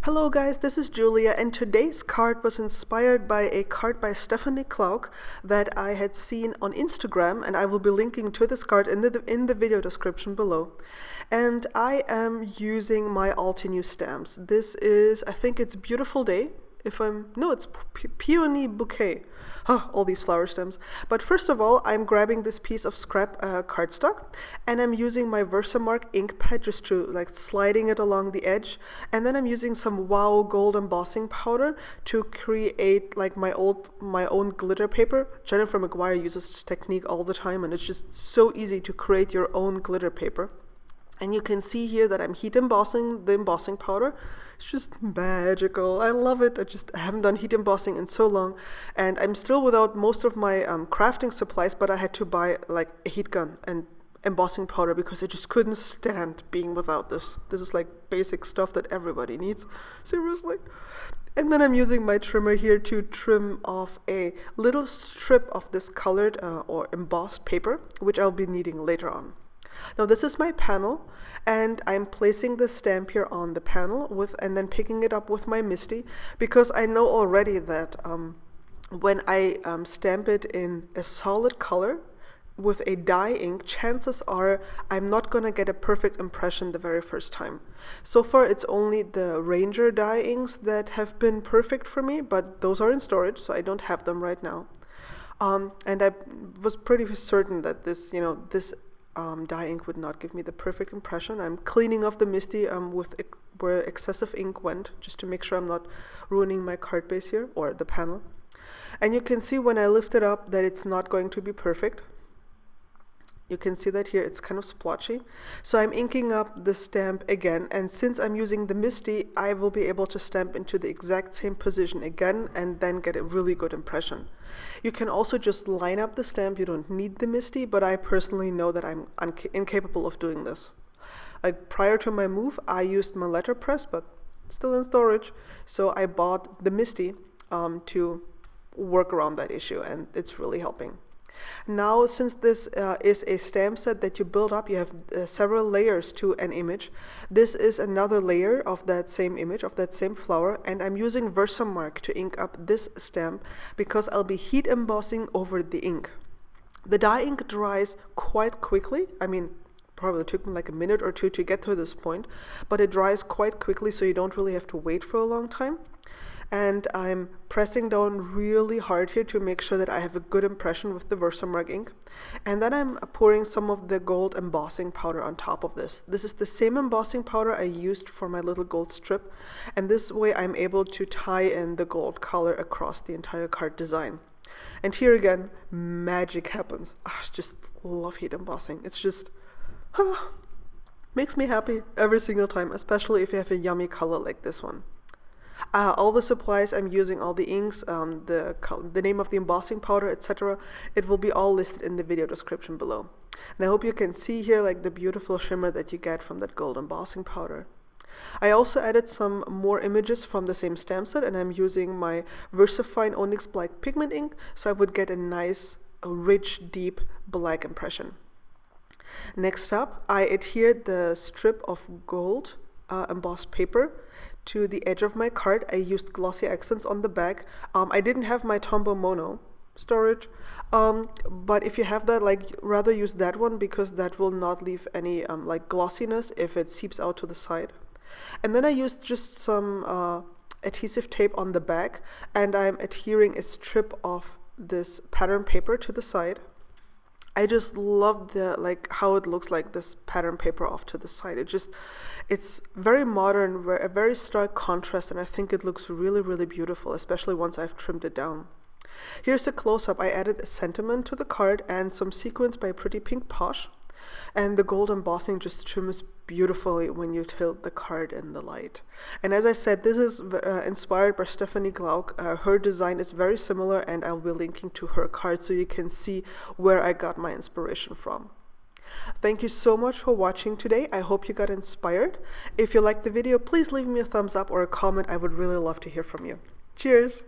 Hello guys, this is Julia, and today's card was inspired by a card by Stephanie Klauck that I had seen on Instagram, and I will be linking to this card in the video description below. And I am using my Altenew stamps. This is, I think it's Beautiful Day. It's Peony Bouquet. All these flower stems. But first of all, I'm grabbing this piece of scrap cardstock, and I'm using my Versamark ink pad just to sliding it along the edge. And then I'm using some Wow gold embossing powder to create my own glitter paper. Jennifer McGuire uses this technique all the time, and it's just so easy to create your own glitter paper. And you can see here that I'm heat embossing the embossing powder. It's just magical. I love it. I haven't done heat embossing in so long. And I'm still without most of my crafting supplies, but I had to buy a heat gun and embossing powder because I just couldn't stand being without this. This is basic stuff that everybody needs. Seriously. And then I'm using my trimmer here to trim off a little strip of this colored or embossed paper, which I'll be needing later on. Now this is my panel, and I'm placing the stamp here on the panel and then picking it up with my MISTI, because I know already that when I stamp it in a solid color with a dye ink, chances are I'm not gonna get a perfect impression the very first time. So far it's only the Ranger dye inks that have been perfect for me, but those are in storage, so I don't have them right now. And I was pretty certain that this dye ink would not give me the perfect impression. I'm cleaning off the MISTI where excessive ink went, just to make sure I'm not ruining my card base here, or the panel. And you can see when I lift it up that it's not going to be perfect. You can see that here it's kind of splotchy. So I'm inking up the stamp again, and since I'm using the MISTI, I will be able to stamp into the exact same position again and then get a really good impression. You can also just line up the stamp. You don't need the MISTI, but I personally know that I'm incapable of doing this. Prior to my move, I used my letterpress, but still in storage. So I bought the MISTI to work around that issue, and it's really helping. Now, since this is a stamp set that you build up, you have several layers to an image. This is another layer of that same image, of that same flower, and I'm using Versamark to ink up this stamp because I'll be heat embossing over the ink. The dye ink dries quite quickly. I mean, probably took me a minute or two to get to this point, but it dries quite quickly, so you don't really have to wait for a long time. And I'm pressing down really hard here to make sure that I have a good impression with the Versamark ink. And then I'm pouring some of the gold embossing powder on top of this. This is the same embossing powder I used for my little gold strip. And this way I'm able to tie in the gold color across the entire card design. And here again, magic happens. I just love heat embossing. It's just, makes me happy every single time, especially if you have a yummy color like this one. All the supplies I'm using, all the inks, the name of the embossing powder, etc., it will be all listed in the video description below. And I hope you can see here the beautiful shimmer that you get from that gold embossing powder. I also added some more images from the same stamp set, and I'm using my VersaFine Onyx Black pigment ink, so I would get a nice, rich, deep black impression. Next up, I adhered the strip of gold embossed paper to the edge of my card. I used glossy accents on the back. I didn't have my Tombow Mono storage, but if you have that, rather use that one, because that will not leave any glossiness if it seeps out to the side. And then I used just some adhesive tape on the back, and I'm adhering a strip of this pattern paper to the side. I just love the how it looks like this pattern paper off to the side. It's very modern, a very stark contrast, and I think it looks really, really beautiful, especially once I've trimmed it down. Here's a close-up. I added a sentiment to the card and some sequins by Pretty Pink Posh, and the gold embossing just trims beautifully when you tilt the card in the light. And as I said, this is inspired by Stephanie Klauck. Her design is very similar, and I'll be linking to her card so you can see where I got my inspiration from. Thank you so much for watching today. I hope you got inspired. If you liked the video, please leave me a thumbs up or a comment. I would really love to hear from you. Cheers!